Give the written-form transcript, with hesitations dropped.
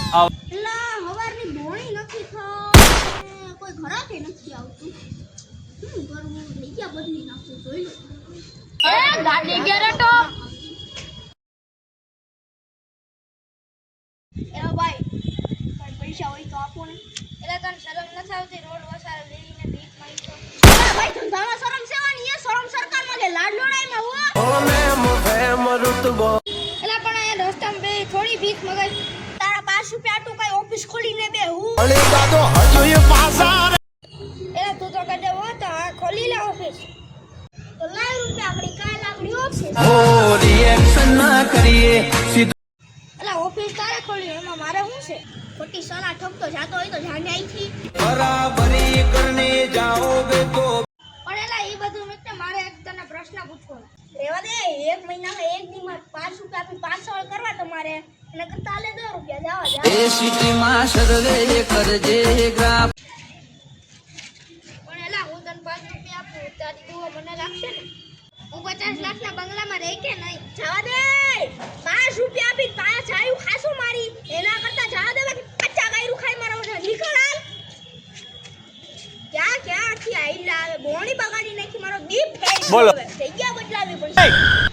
એલા હવારની બોણી નથી થા કોઈ ઘરાકે નથી આવતું શું કરવું જગ્યા બદલી નાખું જોઈ લો એ ગાડી ગેરેટો એ ભાઈ કોઈ પૈસા હોય તો આપો ને એલા તને શરમ નથી આવતી રોડ વસાર લઈને ભીખ માંગી છો અરે ભાઈ ધંધામાં શરમ સેવાની એ શરમ સરકારમાં કે લાડ લોડાઈમાં હો એલા પણ અહીંયા રસ્તામાં બે થોડી ભીખ મગાઈ તારા 5 રૂપિયા આટું કઈ ઓફિસ ખોલીને બે હું એલા તું તો કદે હો તો આ ખોલી લે ઓફિસ તો લાય રૂપિયા આપણી કાલ આપણી ઓફિસ એલા ઓફિસ તારે ખોલી એમાં મારે શું છે ખોટી સલાહ ઠપતો જાતો હોય તો જાને આઈથી પણ એલા એ બધું મિત્ર મારે એક તને પ્રશ્ન પૂછવાનો રેવા દે એક મહિનામાં એક દીમાં 5 રૂપિયા આપી પાછળ કરવા તમારે અને કરતા લે 2 રૂપિયા જાવા એ સિટીમાં સર્વે કરજે ગ્રાફ પણ એલા હું તને 5 રૂપિયા આપું તારી દુઓ મને રાખશે ને હું 50 લાખના બંગલામાં રહી કે નહીં જવા દે 5 રૂપિયા આપી પાંચ આયુ ખાસું મારી એના કરતા જવા દે બાકી 50 ગાયરું ખાઈ મારો છે નીકળ હાલ ક્યાં થી આઈલા આવે બોણી બગાડી નાખી મારો દીપ ફેલ બોલો. જગ્યા બદલાવી પડશે